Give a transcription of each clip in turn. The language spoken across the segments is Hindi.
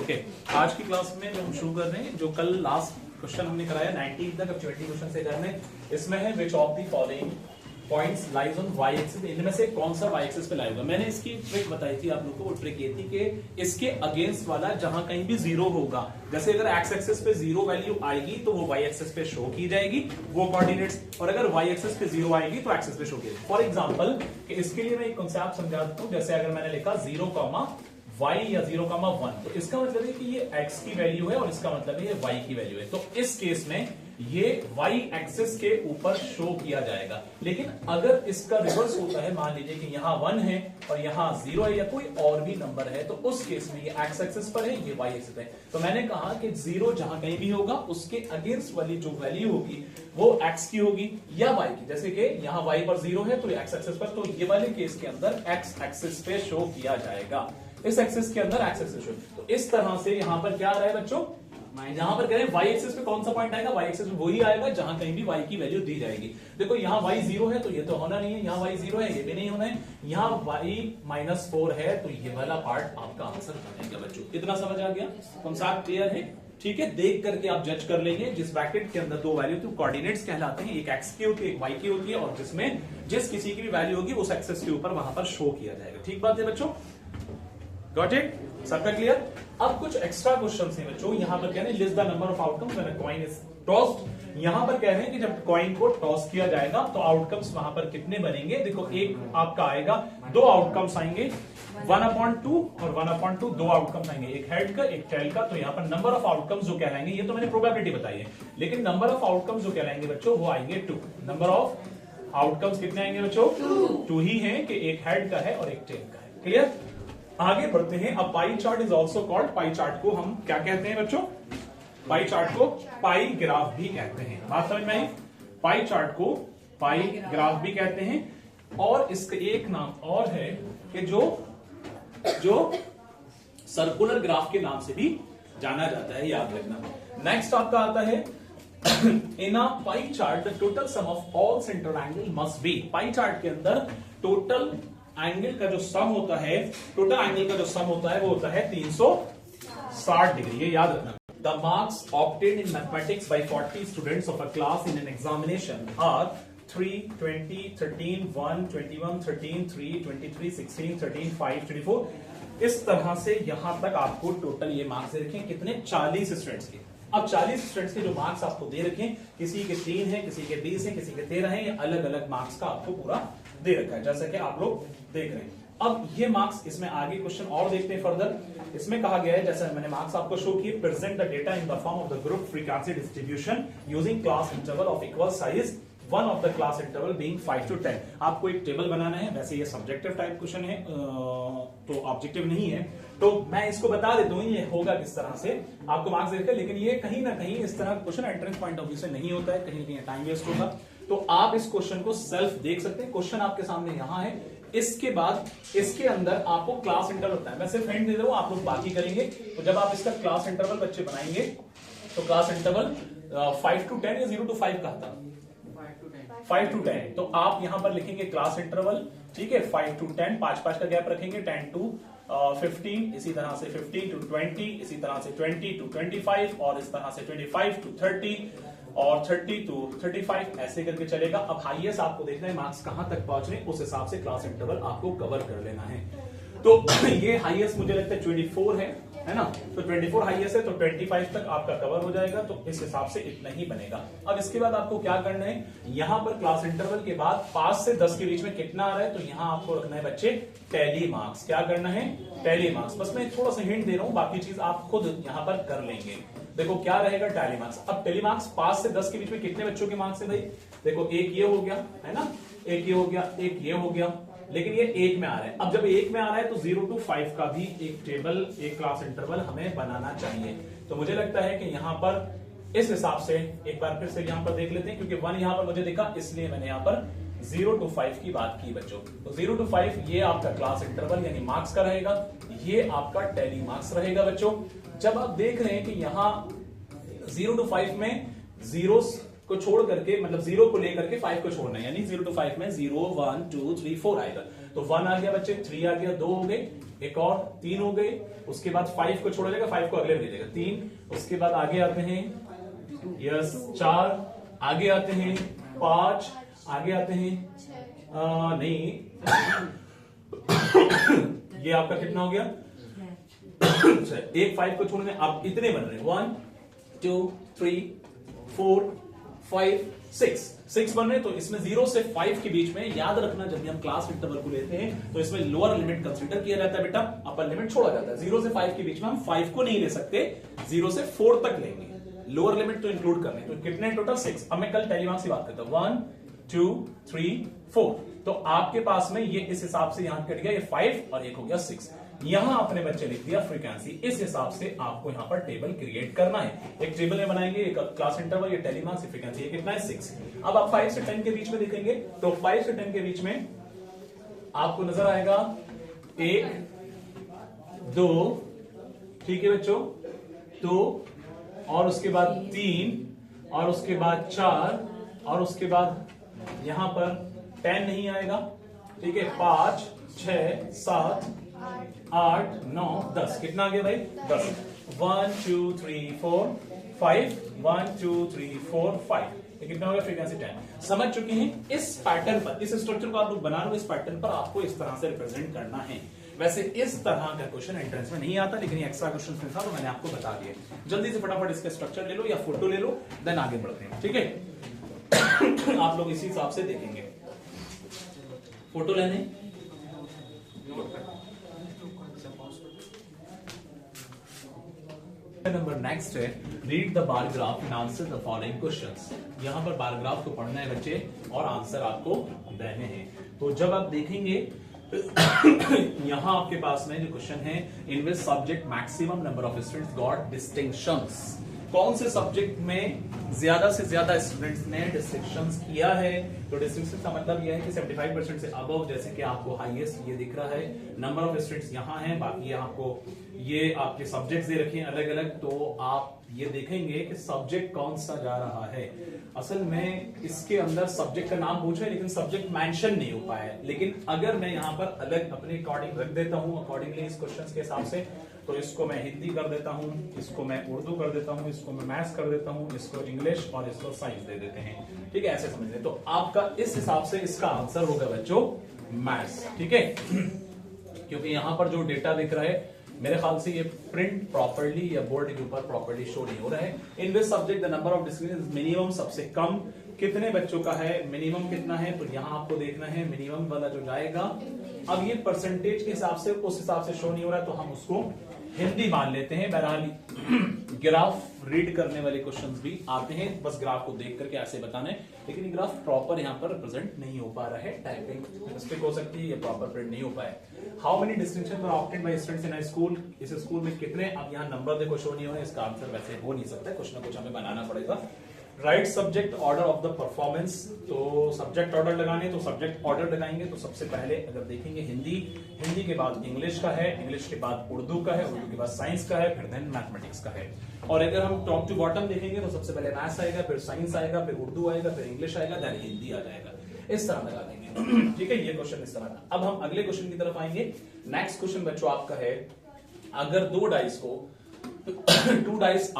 ओके, आज की क्लास में जो हम शुरू कर रहे हैं, जो कल लास्ट क्वेश्चन हमने कराया 19 तक, अब 20 क्वेश्चन से करने। इसमें है which of the following points lies on y axis, इनमें से कौन सा वाई एक्सिस पे लाई होगा। मैंने इसकी ट्रिक बताई थी आप लोगों को, वो ट्रिक ये थी कि इसके अगेंस्ट वाला जहां कहीं भी जीरो होगा, जैसे अगर एक्स एक्सिस पे जीरो वैल्यू आएगी तो वो वाई एक्सिस पे शो की जाएगी वो कोऑर्डिनेट्स, और अगर वाई एक्सिस पे जीरो आएगी तो एक्सिस पे शो की जाएगी। फॉर एग्जांपल इसके लिए मैं एक कॉन्सेप्ट समझा देता हूं, जैसे अगर मैंने लिखा 0, y या 0,1, तो इसका मतलब है कि ये x की वैल्यू है और इसका मतलब है ये y की वैल्यू है। तो इस केस में ये y एक्सिस के ऊपर शो किया जाएगा। लेकिन अगर इसका रिवर्स होता है, मान लीजिए कि यहाँ 1 है और यहाँ 0 है या कोई और भी नंबर है, तो उस केस में ये x एक्सिस पर है, ये y एक्सिस है। तो मैंने कहा कि 0 जहां कहीं भी होगा उसके अगेंस्ट वाली जो वैल्यू होगी वो x की होगी या y की। जैसे कि यहाँ y पर 0 है तो x एक्सिस पर, तो ये वाले केस के अंदर x एक्सिस पे शो किया जाएगा, इस एक्सिस के अंदर एक्स एक्सिस। तो इस तरह से यहां पर क्या आ रहा है बच्चों, यहां पर कह रहे हैं वाई एक्सिस पे कौन सा पॉइंट आएगा, वाई एक्सिस में वही आएगा जहां कहीं भी वाई की वैल्यू दी जाएगी। देखो यहाँ वाई 0 है तो ये तो होना नहीं है, यहाँ वाई 0 है ये भी नहीं होना है, यहाँ वाई -4 है तो ये वाला पार्ट आपका आंसर बनेगा बच्चों। इतना समझ आ गया, कॉन्सेप्ट क्लियर है? ठीक है, देख करके आप जज कर लेंगे। जिस ब्रैकेट के अंदर दो वैल्यू तो कोऑर्डिनेट्स कहलाते हैं, एक एक्स की होती है एक वाई की होती है, और जिसमें जिस किसी की भी वैल्यू होगी उस एक्सिस के ऊपर वहां पर शो किया जाएगा। ठीक बात है बच्चों, गॉट इट? सबका क्लियर? अब कुछ एक्स्ट्रा क्वेश्चंस हैं बच्चों। यहां पर कह रहे हैं list the number of outcomes when a coin is tossed. यहां पर कह रहे हैं कि जब कॉइन को टॉस किया जाएगा तो आउटकम्स वहां पर कितने बनेंगे। देखो एक आपका आएगा, दो आउटकम्स आएंगे 1/2 और 1/2, दो आउटकम्स आएंगे, एक हेड का एक टेल का। तो यहां पर नंबर ऑफ आउटकम्स जो कहलाएंगे, ये तो मैंने प्रोबेबिलिटी बताई है, लेकिन नंबर ऑफ आउटकम्स जो कहलाएंगे बच्चों वो आएंगे 2। नंबर ऑफ आउटकम्स कितने आएंगे बच्चों? 2 ही है, कि एक हेड का है और एक टेल का है। क्लियर? आगे बढ़ते हैं। अब pie chart is also called, pie chart को हम क्या कहते हैं बच्चों? पाई चार्ट को पाई ग्राफ भी कहते हैं। बात समझ में आई? पाई चार्ट को पाई ग्राफ भी कहते हैं, और इसका एक नाम और है कि जो सर्कुलर ग्राफ के नाम से भी जाना जाता है, याद रखना। नेक्स्ट आपका आता है in a pie chart the total sum of all central angle must be. Pie chart के अंदर टोटल एंगल का जो सम होता है, टोटल एंगल का जो सम होता है वो होता है 360 डिग्री, ये याद रखना। The marks obtained in mathematics by 40 students of a class in an examination are 3, 20, 13, 1, 21, 13, 3, 23, 16, 13, 5, 24। इस तरह से यहां तक आपको टोटल ये मार्क्स दे रखे हैं, कितने? 40 स्टूडेंट्स के। अब 40 स्टूडेंट्स के जो मार्क्स आपको दे रखे हैं, किसी के 3 है, किसी के 20 है, किसी के 13 है, ये अलग अलग मार्क्स का आपको पूरा दे रखा है, जैसा कि आप लोग देख रहे हैं। अब ये मार्क्स, इसमें आगे क्वेश्चन और देखते हैं फर्दर। इसमें कहा गया है, जैसे मैंने मार्क्स आपको शो किए, present the data in the form of the group frequency distribution using class interval of equal size, one of the class interval being 5 to 10। आपको एक टेबल बनाना है, वैसे ये सब्जेक्टिव टाइप क्वेश्चन है तो ऑब्जेक्टिव नहीं है, तो मैं इसको बता देता हूं ये होगा किस तरह से, आपको मार्क्स देकर। लेकिन ये कहीं ना कहीं इस तरह question entrance point of view से नहीं होता है, कहीं ना कहीं टाइम वेस्ट होगा। तो आप इस क्वेश्चन को सेल्फ देख सकते हैं, क्वेश्चन आपके सामने यहां है। इसके बाद इसके अंदर आपको क्लास इंटरवल होता है, मैं सिर्फ हिंट दे रहा हूं, आप लोग बाकी करेंगे। तो जब आप इसका क्लास इंटरवल बच्चे बनाएंगे तो क्लास इंटरवल 5 to 10 या 0 to 5 कहा था, 5 to 10। तो आप यहां पर लिखेंगे क्लास इंटरवल, ठीक है, 5 to 10, 5 का गैप रखेंगे, 10 to 15, इसी तरह से 15 to 20, इसी तरह से 20 to 25, और इस तरह से 25 to 30 और 30 to 35, ऐसे करके चलेगा। अब हाईएस्ट आपको देखना है मार्क्स कहां तक पहुंच रहे हैं, उस हिसाब से क्लास इंटरवल आपको कवर कर लेना है। तो ये हाईएस्ट मुझे लगता है 24 है ना, तो 24 हाईएस्ट है, तो 25 तक आपका कवर हो जाएगा, तो इस हिसाब से इतना ही बनेगा। अब इसके बाद आपको क्या करना है, यहां पर क्लास इंटरवल के बाद 5 से 10 के बीच में कितना आ रहा है, तो यहां आपको रखना है बच्चे टैली मार्क्स। क्या करना है? Tally marks. बस मैं थोड़ा सा हिंट दे रहा हूं, बाकी चीज आप खुद यहां पर कर लेंगे। देखो क्या रहेगा टैली मार्क्स। अब टैली मार्क्स 5 से 10 के बीच में कितने बच्चों के मार्क्स है भाई? देखो एक ये हो गया है ना, एक ये हो गया, एक ये हो गया, लेकिन ये एक में आ रहा है। अब जब एक में आ रहा है तो 0 to 5 का भी एक टेबल, एक क्लास इंटरवल हमें बनाना चाहिए। तो मुझे लगता है कि यहां पर इस हिसाब से एक बार फिर से यहां पर देख लेते हैं, क्योंकि 1 यहां पर मुझे दिखा, इसलिए मैंने यहां पर 0 to 5 की बात की बच्चों। तो 0 to 5 ये आपका क्लास इंटरवल यानी मार्क्स का रहेगा, ये आपका टैली मार्क्स रहेगा बच्चों। जब आप देख रहे हैं कि यहां 0 to 5 में जीरोस को छोड़ करके, मतलब 0 को लेकर के 5 को छोड़ना है, यानी 0 to 5 में 0 1 2 3 4 आएगा। तो 1 आ गया बच्चे, 3 आ गया, 2 हो गए, एक और 3 हो गए, उसके बाद 5 को छोड़ा जाएगा, 5 को अगले में दे देगा 3, उसके बाद आगे आते हैं यस 4, आगे आते हैं 5, आगे आते हैं नहीं ये आपका कितना हो गया एक 5 को छोड़ने, अब इतने बन रहे हैं 1 2 3 4 5 6 बन रहे, तो इसमें 0 से 5 के बीच में याद रखना, जब भी हम क्लास इंटरवल को लेते हैं तो इसमें लोअर लिमिट कंसीडर किया जाता है बेटा, अपर लिमिट छोड़ा जाता है। 0 से 5 के बीच में हम 5 को नहीं ले सकते, 0 से 4 तक लेंगे, लोअर लिमिट तो इंक्लूड करनी, तो कितने टोटल 6। अब मैं कल टेलीमार्क्स की बात करता हूं 1 2 3 4, तो आपके पास में ये इस हिसाब से यहां कट गया, ये 5 और एक हो गया 6। यहां आपने बच्चे लिख दिया फ्रीक्वेंसी, इस हिसाब से आपको यहां पर टेबल क्रिएट करना है। एक टेबल में बनाएंगे, एक क्लास इंटरवल, ये टेलीमार्क्स की फ्रीक्वेंसी, ये कितना है 6। अब आप 5 से 10 के बीच में देखेंगे, तो 5 से 10 के बीच में आपको नजर आएगा 1 2, ठीक है बच्चों, 2 और उसके बाद 3 और उसके बाद 4 और उसके बाद यहां पर 10 नहीं आएगा, ठीक है, 5 6 7 8 9 10, कितना आ गया भाई 10। 1 2 3 4 5 1 2 3 4 5, ये कितना हो गया फ्रीक्वेंसी 10। समझ चुके हैं इस पैटर्न पर, इस स्ट्रक्चर को आप लोग बना लो, इस पैटर्न पर आपको इस तरह से रिप्रेजेंट करना है। वैसे इस तरह का क्वेश्चन एंट्रेंस में नहीं आता, लेकिन एक्स्ट्रा क्वेश्चन था तो मैंने आपको बता दिया। जल्दी से फटाफट इसका स्ट्रक्चर ले लो या फोटो ले लो, देन आगे बढ़ते हैं, ठीक है। आप लोग इसी हिसाब से देखेंगे, फोटो लेने नंबर नेक्स्ट है, read the bar graph and answer the following questions. यहां पर बार ग्राफ को पढ़ना है बच्चे और आंसर आपको देने हैं। तो जब आप देखेंगे यहां आपके पास में जो क्वेश्चन है, in which subject maximum number of students got distinctions, कौन से सब्जेक्ट में ज्यादा से ज्यादा स्टूडेंट्स ने डिस्टिंक्शंस किया है। तो डिस्टिंक्शन का मतलब यह है कि 75% से अबव, जैसे कि आपको हाईएस्ट ये दिख रहा है, नंबर ऑफ स्टूडेंट्स यहाँ है, बाकी आपको ये आपके सब्जेक्ट्स दे रखे हैं अलग अलग, तो आप ये देखेंगे कि सब्जेक्ट कौन सा जा रहा है। असल में इसके अंदर सब्जेक्ट का नाम पूछे लेकिन सब्जेक्ट मेंशन नहीं हो पाया, लेकिन अगर मैं यहाँ पर अलग अपने अकॉर्डिंग रख देता हूँ, अकॉर्डिंगली इस क्वेश्चन के हिसाब से, तो इसको मैं हिंदी कर देता हूँ, इसको मैं उर्दू कर देता हूँ, इसको मैं मैथ्स कर देता हूँ, इसको इंग्लिश और इसको साइंस दे देते हैं, ठीक है, ऐसे समझ लें। तो आपका इस हिसाब से इसका आंसर होगा बच्चों मैथ्स, ठीक है। क्योंकि यहां पर जो डेटा दिख रहा है मेरे ख्याल से ये प्रिंट प्रॉपर्ली या बोर्ड के ऊपर प्रॉपर्ली शो नहीं हो रहा है। In this subject the number of discussion minimum, सबसे कम कितने बच्चों का है, मिनिमम कितना है, तो यहाँ आपको देखना है मिनिमम वाला जो जाएगा। अब ये परसेंटेज के हिसाब से उस हिसाब से शो नहीं हो रहा है, तो हम उसको हिंदी मान लेते हैं। बहरहाल ग्राफ रीड करने वाले क्वेश्चंस भी आते हैं, बस ग्राफ को देख करके ऐसे बताना है, लेकिन ग्राफ प्रॉपर यहाँ पर रिप्रेजेंट नहीं हो पा रहा है, टाइपिंग मिस्टेक हो सकती है, ये प्रॉपर प्रिंट नहीं हो पाया। How many distinction were obtained by students in a school, इस स्कूल में कितने, अब यहाँ नंबर देखो शो नहीं हो रहे, इसका आंसर वैसे हो नहीं सकता, कुछ ना कुछ हमें बनाना पड़ेगा। Right subject order of the performance, तो सब्जेक्ट ऑर्डर लगाने, तो सब्जेक्ट ऑर्डर लगाएंगे, तो सबसे पहले अगर देखेंगे हिंदी, हिंदी के बाद इंग्लिश का है, इंग्लिश के बाद उर्दू का है, उर्दू के बाद साइंस का है, फिर देन मैथमेटिक्स का है। और अगर हम टॉप टू बॉटम देखेंगे तो सबसे पहले मैथ्स आएगा, फिर साइंस आएगा, फिर उर्दू आएगा, फिर इंग्लिश आएगा, देन हिंदी आ जाएगा, इस तरह लगा देंगे, ठीक है। ये क्वेश्चन इस तरह का। अब हम अगले क्वेश्चन की तरफ आएंगे। नेक्स्ट क्वेश्चन बच्चों आपका है, अगर दो डाइस को two dice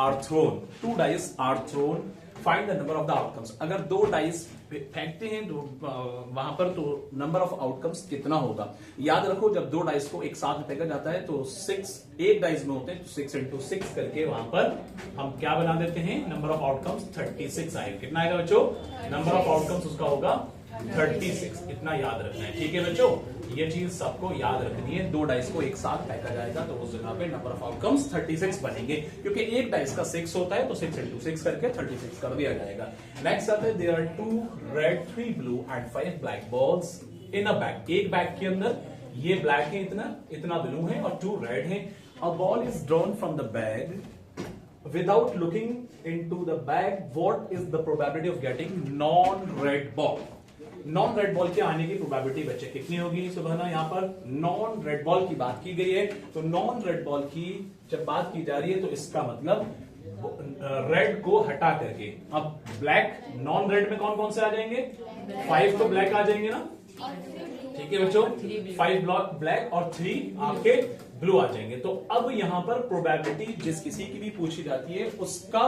are thrown find the number of the outcomes. अगर दो डाइस फेंकते हैं तो वहां पर तो नंबर ऑफ आउटकम्स कितना होगा। याद रखो जब दो डाइस को एक साथ फेंका जाता है तो 6 एक डाइस में होते हैं, तो 6 into 6 करके वहां पर हम क्या बना देते हैं, नंबर ऑफ आउटकम्स 36 आएगा। कितना आएगा बच्चों, नंबर ऑफ आउटकम्स उसका होगा 36, इतना याद रखना है, ठीक है बच्चों। ये चीज सबको याद रखनी है, दो डाइस को एक साथ फेंका जाएगा तो उस जगह पे नंबर ऑफ आउटकम्स 36 बनेंगे, क्योंकि एक डाइस का 6 होता है, तो 6 into 6 करके 36 कर दिया जाएगा। नेक्स्ट आता है, there are 2 red 3 blue and 5 black balls in a bag. एक बैग के अंदर ये ब्लैक है, इतना ब्लू है और 2 रेड है। A ball is drawn from the bag without looking into the bag, what is the probability of getting non-red ball? Non red ball के आने की प्रोबेबिलिटी बच्चे कितनी होगी। सुबह यहाँ पर नॉन रेड बॉल की बात की गई है, तो नॉन रेड बॉल की जब बात की जा रही है तो इसका मतलब रेड को हटा करके अब ब्लैक, नॉन रेड में कौन कौन से आ जाएंगे? 5 तो ब्लैक आ जाएंगे ना, ठीक है बच्चों, 5 ब्लैक और 3 आपके ब्लू आ जाएंगे। तो अब यहां पर प्रोबेबिलिटी जिस किसी की भी पूछी जाती है उसका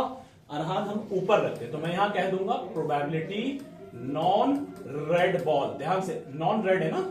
अरहान हम ऊपर रखते हैं, तो मैं यहां कह दूंगा प्रोबेबिलिटी नॉन रेड बॉल। ध्यान से, नॉन रेड है ना,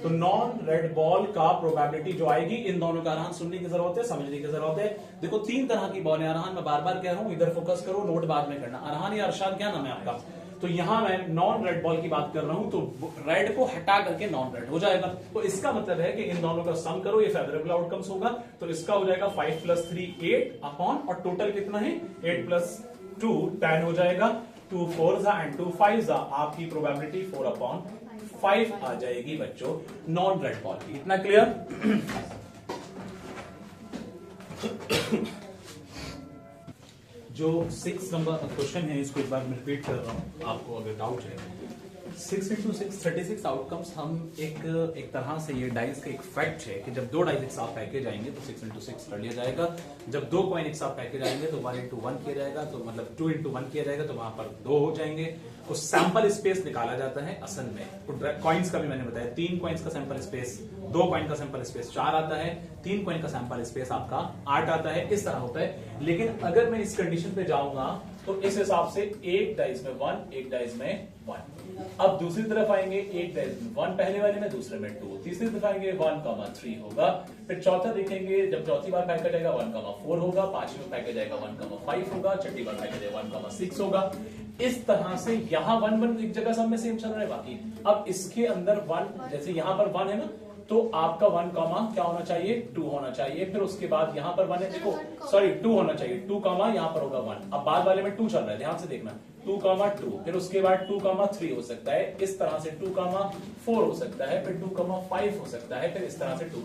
तो नॉन रेड बॉल का प्रोबेबिलिटी जो आएगी, इन दोनों का अरहान सुनने की जरूरत है, समझने की जरूरत है। देखो 3 तरह की बॉल है अरहान, मैं बार बार कह रहा हूं, इधर फोकस करो, नोट बाद में करना। अरहान या अरशाद, क्या नाम है आपका? तो यहां मैं नॉन रेड बॉल की बात कर रहा हूं, तो रेड को हटा करके नॉन रेड हो जाएगा। तो इसका मतलब है कि इन दोनों का सम करो, ये फेवरेबल आउटकम्स होगा। तो इसका हो जाएगा 5 + 3 8 अपॉन, और टोटल कितना है? 8 + 2 10 हो जाएगा। 2 4s एंड 2 5s, आपकी प्रोबेबिलिटी 4/5 आ जाएगी बच्चों नॉन रेड बॉल की। इतना क्लियर? जो 6 नंबर क्वेश्चन है, इसको एक बार मैं रिपीट कर रहा हूं, आपको अगर डाउट है। 6 × 6 36 आउटकम्स। हम एक तरह से ये डाइस का एक फैक्ट है कि जब 2 डाइस एक साथ पैकेज आएंगे तो 6 × 6 कर लिया जाएगा। जब 2 कॉइन एक साथ पैकेज आएंगे तो 1 × 1 किया जाएगा, तो मतलब 2 × 1 किया जाएगा, तो वहां पर 2 हो जाएंगे। उस सैंपल स्पेस निकाला जाता है असल में। कॉइन्स का भी मैंने बताया, 3 कॉइन्स का सैंपल स्पेस, 2 कॉइन का सैंपल स्पेस 4 आता है, 3 कॉइन का सैंपल स्पेस आपका 8 आता है, इस तरह होता है। लेकिन अगर मैं इस कंडीशन पे जाऊंगा तो इस हिसाब से एक डाइस में 1, एक डाइस में 1। अब दूसरी तरफ आएंगे, एक डाइस में 1 पहले वाले में, दूसरे में 2, तीसरी तरफ आएंगे 1,3 होगा। फिर चौथा देखेंगे, जब चौथी बार पैकेज आएगा 1,4 होगा, पांचवी में पैकेज आएगा 1,5 होगा, छठी बार पैकेज आएगा 1,6 होगा। इस तरह से यहाँ 1 1 एक जगह सब में सेम चल रहा है बाकी। अब इसके अंदर 1, जैसे यहाँ पर 1 है ना, तो आपका 1 क्या होना चाहिए? 2 होना चाहिए। फिर उसके बाद यहाँ पर 1 है, देखो सॉरी 2 होना चाहिए, 2 यहाँ पर होगा 1। अब बाद वाले में 2 चल रहा है, ध्यान से देखना, 2 2, फिर उसके बाद 2 3 हो सकता है, इस तरह से 2 4 हो सकता है, फिर 2 5 हो सकता है, फिर इस तरह से 2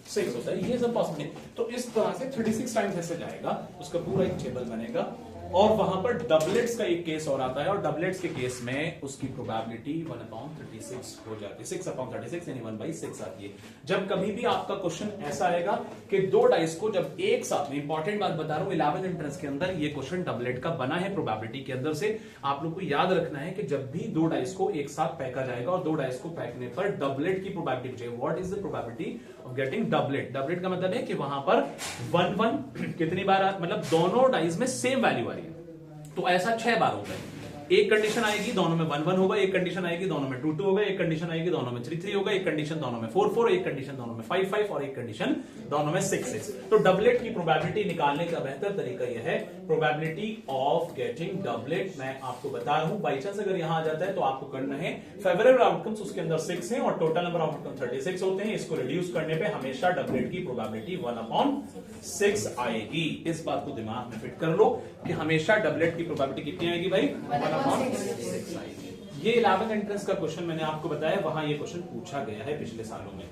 6 होता है। ये सब पॉसिबल है। तो इस तरह से 36 टाइम्स ऐसे जाएगा, उसका पूरा एक टेबल बनेगा। और वहां पर डबलेट्स का एक केस और आता है, और डबलेट्स के केस में उसकी प्रोबेबिलिटी 1/36 हो जाती है, 6/36 यानी 1/6 आती है। जब कभी भी आपका क्वेश्चन ऐसा आएगा कि 2 डाइस को जब एक साथ में, इंपॉर्टेंट बात बता रहा हूं, 11 एंट्रेंस के अंदर ये क्वेश्चन डबलेट का बना है प्रोबेबिलिटी के अंदर से। आप लोग को याद रखना है कि जब भी 2 डाइस को एक साथ पैका जाएगा और 2 डाइस को पैकने पर डबलेट की प्रोबेबिलिटी चाहिए। What is the probability of getting doublet? Doublet का मतलब है कि वहां पर 1 1 कितनी बार, मतलब दोनों डाइस में सेम वैल्यू आ रही है, तो ऐसा 6 बार होता है। एक कंडीशन आएगी दोनों में 1 1 होगा, एक कंडीशन आएगी दोनों में 2 2 होगा, एक कंडीशन आएगी दोनों में 3 3 होगा, एक कंडीशन दोनों में 4 4, एक कंडीशन दोनों में 5 5 और एक कंडीशन दोनों में 6 6। तो डबलेट की प्रोबेबिलिटी निकालने का बेहतर तरीका यह है, प्रोबेबिलिटी ऑफ गेटिंग डबलेट। मैं आपको बता रहा हूं, बाई चांस अगर यहां आ जाता है तो आपको करना है, फेवरेबल आउटकम्स उसके अंदर 6 है और टोटल नंबर ऑफ आउटकम 36 होते हैं। इसको रिड्यूस करने पे हमेशा डबलेट की प्रोबेबिलिटी 1/6 आएगी। इस बात को दिमाग में फिट कर लो कि हमेशा डबलेट की प्रोबेबिलिटी कितनी आएगी भाई? 1/6 आएगी। ये 11 एंट्रेंस का क्वेश्चन मैंने आपको बताया, वहां ये क्वेश्चन पूछा गया है पिछले सालों में।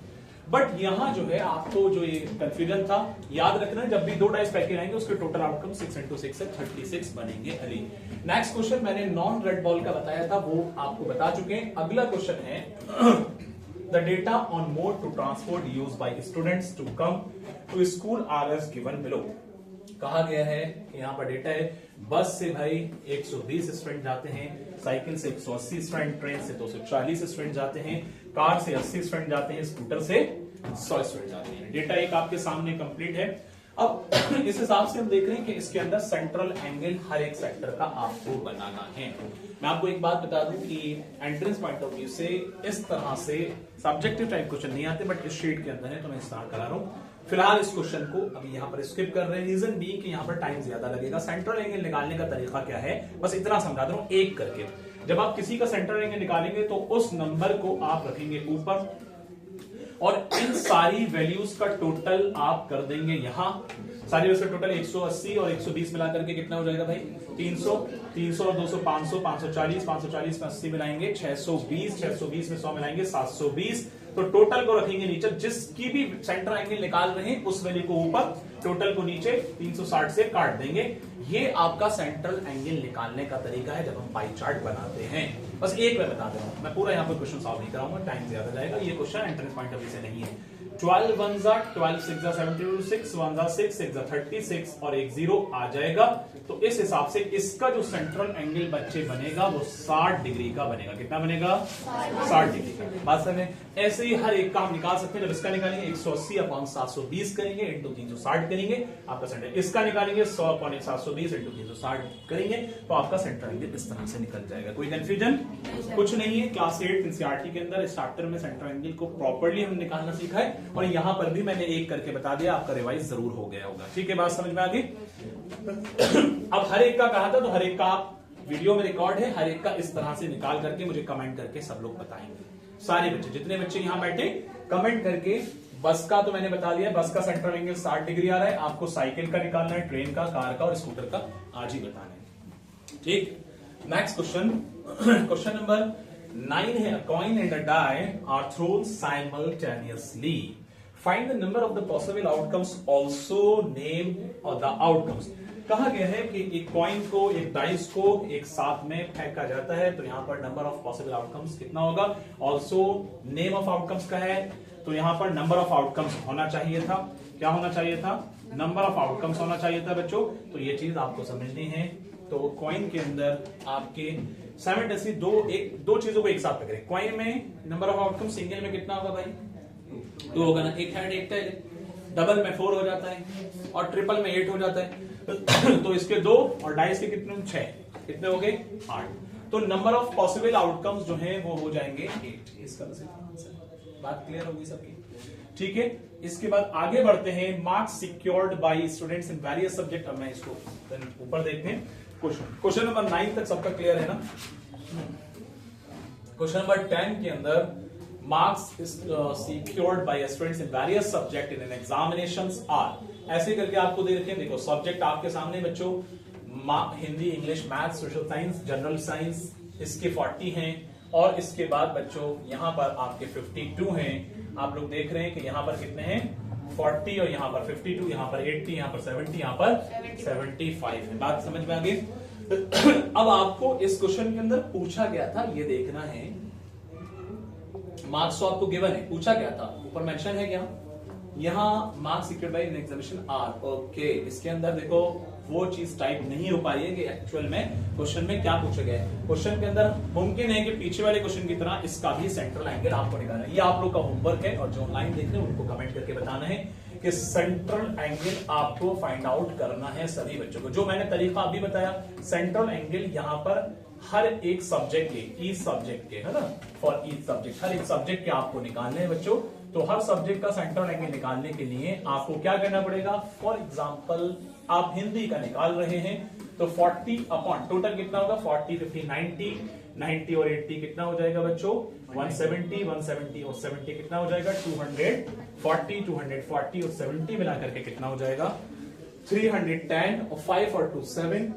बट यहां जो है आपको जो ये कंफ्यूजन था, याद रखना जब भी 2 डाइस पैकेज आएंगे उसके टोटल आउटकम 6 × 6 से 36 बनेंगे। अली नेक्स्ट क्वेश्चन मैंने नॉन रेड बॉल का बताया था, वो आपको बता चुके हैं। अगला क्वेश्चन है the data on mode to transport use by students to come to school are as given below. कहा गया है कि यहाँ पर डेटा है, बस से भाई 120 स्टूडेंट जाते हैं, साइकिल से 180 स्टूडेंट, ट्रेन से 240 स्टूडेंट जाते हैं, कार से 80 स्टूडेंट जाते हैं, स्कूटर से 100 स्टूडेंट जाते हैं। डेटा एक आपके सामने कंप्लीट है। अब इस हिसाब से हम देख रहे हैं कि इसके अंदर सेंट्रल एंगल हर एक सेक्टर का आपको बनाना है। मैं आपको एक बात बता दूं कि एंट्रेंस पॉइंट ऑफ व्यू से इस तरह से सब्जेक्टिव टाइप क्वेश्चन नहीं आते, बट इस शीट के अंदर है तो मैं स्टार्ट करा रहा हूं। फिलहाल इस क्वेश्चन को अभी यहां पर स्किप कर रहे हैं, रीजन भी कि यहां पर टाइम ज्यादा लगेगा। सेंट्रल एंगल निकालने का तरीका क्या है, बस इतना समझा दे रहा हूं एक करके। जब आप किसी का सेंट्रल एंगल निकालेंगे तो उस नंबर को आप रखेंगे ऊपर और इन सारी वैल्यूज का टोटल आप कर देंगे यहां। सारी वैल्यूज का टोटल 180 और 120 मिला करके कितना हो जाएगा भाई? 300, 300 और 200 500, 540, 540 में 80 मिलाएंगे 620, 620 में 100 मिलाएंगे 720। तो टोटल को रखेंगे नीचे, जिसकी भी सेंटर एंगल निकाल रहे हैं उस वैल्यू को ऊपर, टोटल को नीचे 360 से काट देंगे। ये आपका सेंट्रल एंगल निकालने का तरीका है जब हम पाई चार्ट बनाते हैं। बस एक मैं बता दे रहा हूं, मैं पूरा यहाँ पर क्वेश्चन सॉल्व नहीं कराऊंगा, टाइम ज्यादा जाएगा। ये question entrance point of view से नहीं है। 12 1 जा 12 6 जा 72, 6 1 जा 6 6 जा 36 और एक 0 आ जाएगा। तो इस हिसाब से इसका जो सेंट्रल एंगल बच्चे बनेगा वो 60 डिग्री का बनेगा। कितना बनेगा? 60 डिग्री का। बात समझ? ऐसे ही हर एक का हम निकाल सकते हैं। जब इसका निकालेंगे 180 अपॉन 720 करेंगे इंटू 360 करेंगे, आपका सेंटर। इसका निकालेंगे 100 अपॉन 720 इंटू 360 करेंगे, तो आपका सेंट्रल एंगल इस तरह से निकल जाएगा। कोई कंफ्यूजन कुछ नहीं है। क्लास 8 एनसीईआरटी के अंदर स्टार्टर में सेंट्रल एंगल को प्रॉपर्ली हम निकालना सीखा है, और यहां पर भी मैंने एक करके बता दिया, आपका रिवाइज जरूर हो गया होगा। ठीक है, बात समझ में आ गई? अब हर एक का कहा था, तो हर एक का वीडियो में रिकॉर्ड है, हर एक का इस तरह से निकाल करके मुझे कमेंट करके सब लोग बताएंगे। सारे बच्चे, जितने बच्चे यहां बैठे, कमेंट करके। बस का तो मैंने बता दिया, बस का सेंट्रल एंगल 60 डिग्री आ रहा है। आपको साइकिल का निकालना है, ट्रेन का, कार का और स्कूटर का आज ही बताना है। ठीक, नेक्स्ट क्वेश्चन, क्वेश्चन नंबर 9 है। A coin and a die are thrown simultaneously. Find the number of the possible outcomes. Also name the outcomes. कहा गया है कि एक कॉइन को, एक डाइस को एक साथ में फेंका जाता है, तो यहाँ पर नंबर ऑफ पॉसिबल आउटकम्स कितना होगा। ऑल्सो नेम ऑफ आउटकम्स का है, तो यहाँ पर नंबर ऑफ आउटकम्स होना चाहिए था। क्या होना चाहिए था? नंबर ऑफ आउटकम्स होना चाहिए था बच्चों। तो ये चीज आपको समझनी है। तो कॉइन के अंदर आपके साइमल्टेनियसली दो चीजों को एक साथ पकड़े। कॉइन में नंबर ऑफ आउटकम सिंगल में कितना होगा भाई? 2 होगा ना, एक हेड एक टेल। डबल में 4 हो जाता है और ट्रिपल में 8 हो जाता है। तो इसके 2 और डाइस के कितने? 6। कितने हो गए? 8। तो नंबर ऑफ पॉसिबल आउटकम्स जो है वो हो जाएंगे 8। इसका बात क्लियर होगी सबकी? ठीक है, इसके बाद आगे बढ़ते हैं। Marks secured by students in various subject. अब मैं इसको ऊपर देखते हैं। क्वेश्चन नंबर 9 तक सबका क्लियर है ना? क्वेश्चन नंबर 10 के अंदर marks is secured by students in various subject in an examinations are. ऐसे करके आपको दे रखे हैं। देखो सब्जेक्ट आपके सामने बच्चों, Hindi, English, math, social science, general science, इसके 40 हैं। और इसके बाद बच्चों यहां पर आपके 52 हैं। आप लोग देख रहे हैं कि यहां पर कितने हैं? 40 और यहां पर 52, यहां पर 80, यहां पर 70, यहां पर 75 है। बात समझ में आ गई? अब आपको इस क्वेश्चन के अंदर पूछा गया था, ये देखना है। मार्क्स तो आपको गिवन है, पूछा गया था, ऊपर मेंशन है क्या? यहां marks secured by examination are. Okay, इसके अंदर देखो वो चीज टाइप नहीं हो पा रही है कि एक्चुअल में क्वेश्चन में क्या पूछा गया है। क्वेश्चन के अंदर मुमकिन है कि पीछे वाले क्वेश्चन की तरह इसका भी सेंट्रल एंगल आपको निकालना है। ये आप लोग का होमवर्क है, और जो ऑनलाइन देख रहे हैं उनको कमेंट करके बताना है कि सेंट्रल एंगल आपको फाइंड आउट करना है सभी बच्चों को। जो मैंने तरीका अभी बताया, सेंट्रल एंगल यहाँ पर हर एक सब्जेक्ट के, ईच सब्जेक्ट के, है ना, फॉर ईच सब्जेक्ट, हर एक सब्जेक्ट के आपको निकालने हैं बच्चों। तो हर सब्जेक्ट का सेंट्रल एंगल निकालने के लिए आपको क्या करना पड़ेगा? फॉर एग्जाम्पल आप हिंदी का निकाल रहे हैं, तो 40 अपॉन टोटल कितना होगा? 40 50 90, 90 और 80 कितना हो जाएगा बच्चों? 170, 170 और 70 कितना हो जाएगा? 240, 240 और 70 मिलाकर के कितना हो जाएगा? 310 और 5 और 2 7,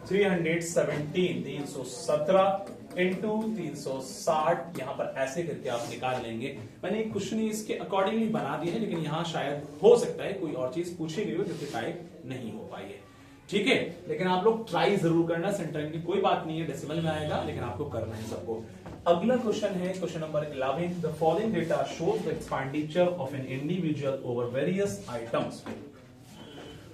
317, 317 इंटू 360। यहां पर ऐसे करके आप निकाल लेंगे। मैंने कुछ नहीं इसके अकॉर्डिंगली बना दिया है, लेकिन यहां शायद हो सकता है कोई और चीज पूछी गई हो जो कि टाइप नहीं हो पाई है। ठीक है, लेकिन आप लोग ट्राई जरूर करना। सेंटर की कोई बात नहीं है, डेसिमल में आएगा, लेकिन आपको करना है सबको। अगला क्वेश्चन है question number 11। The following data shows the expenditure of an individual over various items.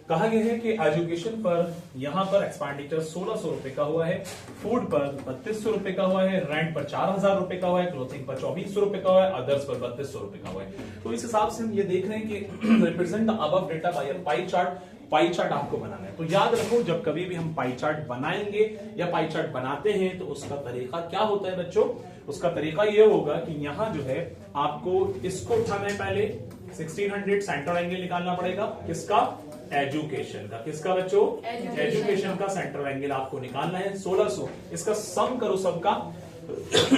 कहा गया है कि एजुकेशन पर यहां पर एक्सपेंडिचर 1600 रुपए का हुआ है, फूड पर 3200 रुपए का हुआ है, रेंट पर 4000 रुपए का हुआ है, क्लोथिंग पर 2400 रुपए का हुआ है, अदर्स पर 3200 रुपए का हुआ है। तो इस हिसाब से हम ये देख रहे हैं कि represent the above data bye a pie chart. Pie chart आपको बनाना है, तो याद रखो जब कभी भी हम पाई चार्ट बनाएंगे या पाई चार्ट बनाते हैं तो उसका तरीका क्या होता है बच्चों? उसका तरीका ये होगा कि यहां जो है आपको इसको उठाना है, पहले 1600 सेंट्रल एंगल निकालना पड़ेगा। किसका? एजुकेशन का। किसका बच्चों? एजुकेशन का सेंट्रल एंगल आपको निकालना है 1600। इसका सम करो सबका।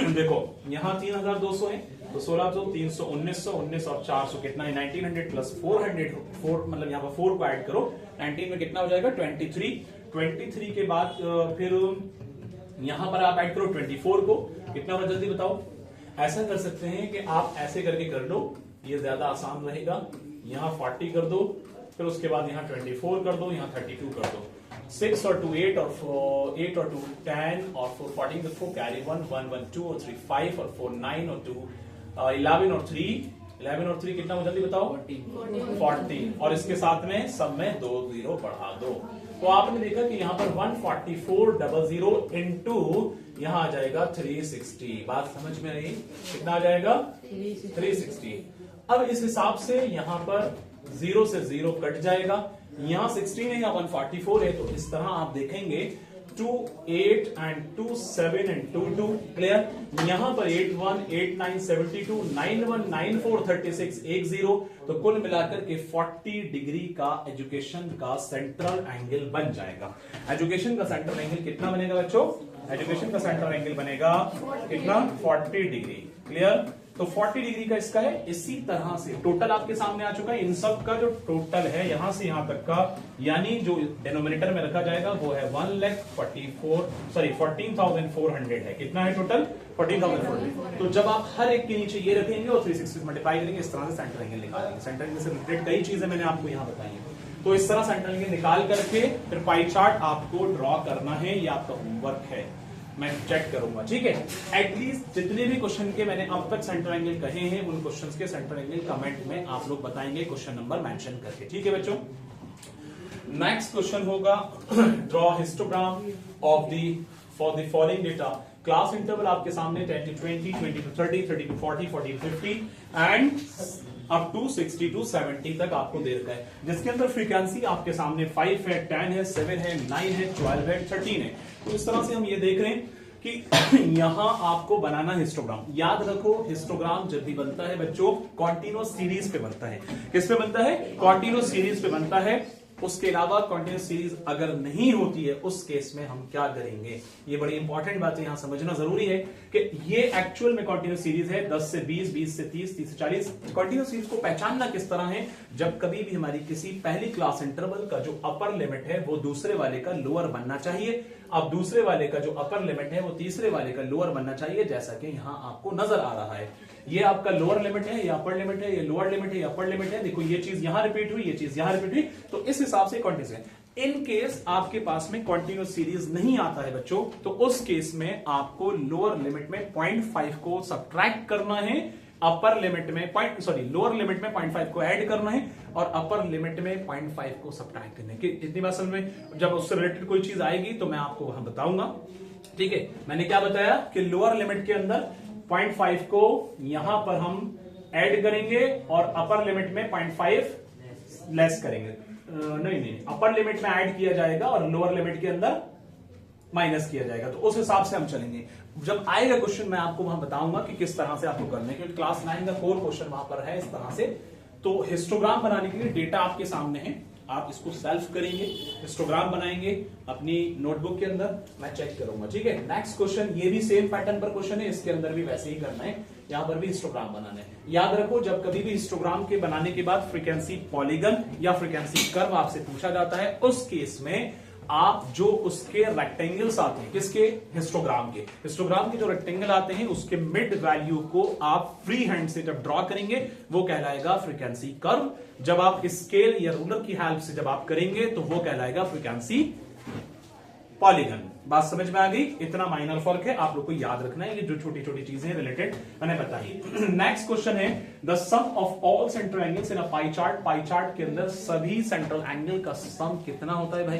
देखो यहां 3200 है, तो 1600, 300, 1900, 19 और 400 कितना है? 1900 प्लस 400, 4 मतलब यहाँ पर 4 को ऐड करो, 19 में कितना हो जाएगा? 23। 23 के बाद फिर यहां पर आप ऐड करो 24 को, कितना होगा जल्दी बताओ? ऐसा कर सकते हैं कि आप ऐसे करके कर लो, ये ज्यादा आसान रहेगा। यहां 40 कर दो, फिर उसके बाद यहां 24 कर दो, यहां 32 कर दो। 6 और 2 8 और 4 8 और 2 10 और 4 14 तो 4 कैरी 1 1 1 2 और 3 5 और 4 9 और 2 11 और 3 कितना हो जल्दी बताओ 14 और इसके साथ में सब में 2 0 बढ़ा दो। तो आपने देखा कि यहाँ पर 14400 इंटू यहाँ आ जाएगा 360। बात समझ में आई? कितना आ जाएगा 360। अब इस हिसाब से यहाँ पर 0 से 0 कट जाएगा, यहाँ 16 है, यहाँ 144 है, तो इस तरह आप देखेंगे 2 8 and 2 7 and 2 2 क्लियर। यहां पर 8 1 8 9 72 9 1 9 4 36 1 0, तो कुल मिलाकर के 40 डिग्री का एजुकेशन का सेंट्रल एंगल बन जाएगा। एजुकेशन का सेंट्रल एंगल कितना बनेगा बच्चों? एजुकेशन का सेंट्रल एंगल बनेगा कितना 40 डिग्री। क्लियर? तो 40 डिग्री का इसका है। इसी तरह से टोटल आपके सामने आ चुका है। इन सब का जो टोटल है यहां से यहां तक का, यानी जो डिनोमिनेटर में रखा जाएगा वो है 14,400 है। कितना है टोटल? 14,400। तो जब आप हर एक के नीचे ये रखेंगे और 360 मल्टीप्लाई करेंगे, इस तरह से सेंट्रल एंगल निकालेंगे। सेंट्रल एंगल से रिलेटेड कई चीजें मैंने आपको यहाँ बताई है। तो इस तरह सेंट्रल एंगल निकाल करके फिर पाई चार्ट आपको ड्रॉ करना है, ये आपका होमवर्क है, मैं चेक करूंगा। ठीक है, एटलीस्ट जितने भी क्वेश्चन के मैंने अब तक सेंट्रल एंगल कहे हैं उन क्वेश्चंस के सेंट्रल एंगल कमेंट में आप लोग बताएंगे क्वेश्चन नंबर मेंशन करके। ठीक है बच्चों, नेक्स्ट क्वेश्चन होगा draw histogram of the for the following data. Class interval आपके सामने 10 to 20, 20 to 30, 30 to 40, 40 to 50 and up to 60 to 70 तक आपको दे रखा है, जिसके अंदर फ्रीक्वेंसी आपके सामने 5 है, 10 है, 7 है, 9 है, 12 है, 13 है। तो इस तरह से हम ये देख रहे हैं कि यहां आपको बनाना हिस्टोग्राम। याद रखो, हिस्टोग्राम जब भी बनता है बच्चों कॉन्टिन्यूअस सीरीज पे बनता है। किस पे बनता है? कॉन्टिन्यूअस सीरीज पे बनता है। उसके अलावा कॉन्टिन्यूअस सीरीज अगर नहीं होती है उस केस में हम क्या करेंगे, ये बड़ी इंपॉर्टेंट बात है, यहां समझना जरूरी है कि ये एक्चुअल में कॉन्टिन्यूअस सीरीज है। 10 से 20, 20 से 30, 30 से 40। कॉन्टिन्यूअस सीरीज को पहचानना किस तरह है? जब कभी भी हमारी किसी पहली क्लास इंटरवल का जो अपर लिमिट है वो दूसरे वाले का लोअर बनना चाहिए। अब दूसरे वाले का जो अपर लिमिट है वो तीसरे वाले का लोअर बनना चाहिए, जैसा कि यहां आपको नजर आ रहा है। ये आपका लोअर लिमिट है, ये अपर लिमिट है, ये लोअर लिमिट है, ये अपर लिमिट है। देखो ये चीज यहां रिपीट हुई, ये चीज यहां रिपीट हुई, तो इस हिसाब से कॉन्टिन्यूअस है। इन केस आपके पास में कॉन्टिन्यूअस सीरीज नहीं आता है बच्चों, तो उस केस में आपको लोअर लिमिट में 0.5 को सब्ट्रैक्ट करना है, अपर लिमिट में लोअर लिमिट में 0.5 को ऐड करना है और अपर लिमिट में 0.5 को सब्ट्रैक्ट करना है। इतनी बात समझ में? जब उससे रिलेटेड कोई चीज आएगी तो मैं आपको वहां बताऊंगा। ठीक है, मैंने क्या बताया कि लोअर लिमिट के अंदर 0.5 को यहां पर हम ऐड करेंगे और अपर लिमिट में 0.5 लेस करेंगे। नहीं, अपर लिमिट में ऐड किया जाएगा और लोअर लिमिट के अंदर माइनस किया जाएगा। तो उस हिसाब से हम चलेंगे। जब आएगा क्वेश्चन मैं आपको वहां बताऊंगा कि किस तरह से आपको करना है, क्योंकि क्लास 9 का कोर क्वेश्चन वहां पर है इस तरह से। तो हिस्टोग्राम बनाने के लिए डेटा आपके सामने है, आप इसको सेल्फ करेंगे, हिस्टोग्राम बनाएंगे अपनी नोटबुक के अंदर, मैं चेक करूंगा। ठीक है, नेक्स्ट क्वेश्चन, ये भी सेम पैटर्न पर क्वेश्चन है, इसके अंदर भी वैसे ही करना है, यहां पर भी हिस्टोग्राम बनाना है। याद रखो, जब कभी भी हिस्टोग्राम के बनाने के बाद फ्रीक्वेंसी पॉलीगन या फ्रीक्वेंसी कर्व आपसे पूछा जाता है, उस केस में आप जो उसके रेक्टेंगल्स आते हैं, किसके? हिस्टोग्राम के जो रेक्टेंगल आते हैं उसके मिड वैल्यू को आप फ्री हैंड से जब ड्रॉ करेंगे वो कहलाएगा फ्रीक्वेंसी कर्व। जब आप स्केल या रूलर की हेल्प से जब आप करेंगे तो वो कहलाएगा फ्रीक्वेंसी पॉलीगन। बात समझ में आ गई? इतना माइनर फर्क है, आप लोग को याद रखना है, ये जो छोटी छोटी चीजें रिलेटेड मैंने बताई। नेक्स्ट क्वेश्चन है the sum of all central angles in a pie chart. Pie chart के अंदर सभी सेंट्रल एंगल का सम कितना होता है भाई?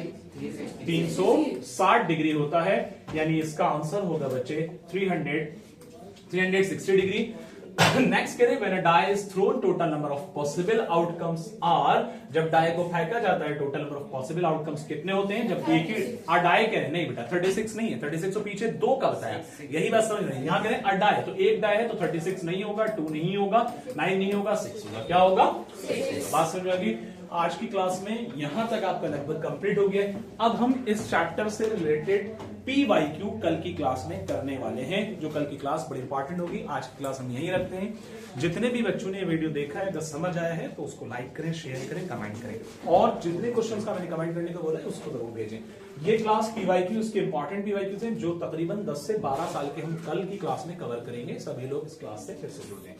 360 डिग्री होता है, यानी इसका आंसर होगा बच्चे 360 डिग्री। नेक्स्ट कह रहे हैं when a die is thrown total number of possible outcomes are. जब डाई को फेंका जाता है total number of possible outcomes कितने होते हैं? जब एक ही डाई कह रहे हैं, नहीं बेटा 36 नहीं है, 36 तो पीछे 2 का बताया, यही बात समझ रहे हैं। यहां कह रहे हैं अ डाई, तो एक डाई है तो 36 नहीं होगा, 2 नहीं होगा, 9 नहीं होगा, 6 होगा। क्या होगा? 6। बात समझ में? आज की क्लास में यहां तक आपका लगभग कंप्लीट हो गया। अब हम इस चैप्टर से रिलेटेड PYQ कल की क्लास में करने वाले हैं, जो कल की क्लास बड़ी इंपॉर्टेंट होगी। आज की क्लास हम यहीं रखते हैं। जितने भी बच्चों ने ये वीडियो देखा है, अगर समझ आया है तो उसको लाइक करें, शेयर करें, कमेंट करें, और जितने क्वेश्चंस का मैंने कमेंट करने को बोला है उसको जरूर भेजें। ये क्लास PYQ के इंपॉर्टेंट PYQ हैं जो तकरीबन 10 से 12 साल के हम कल की क्लास में कवर करेंगे। सभी लोग इस क्लास से फिर से जुड़ जाएं।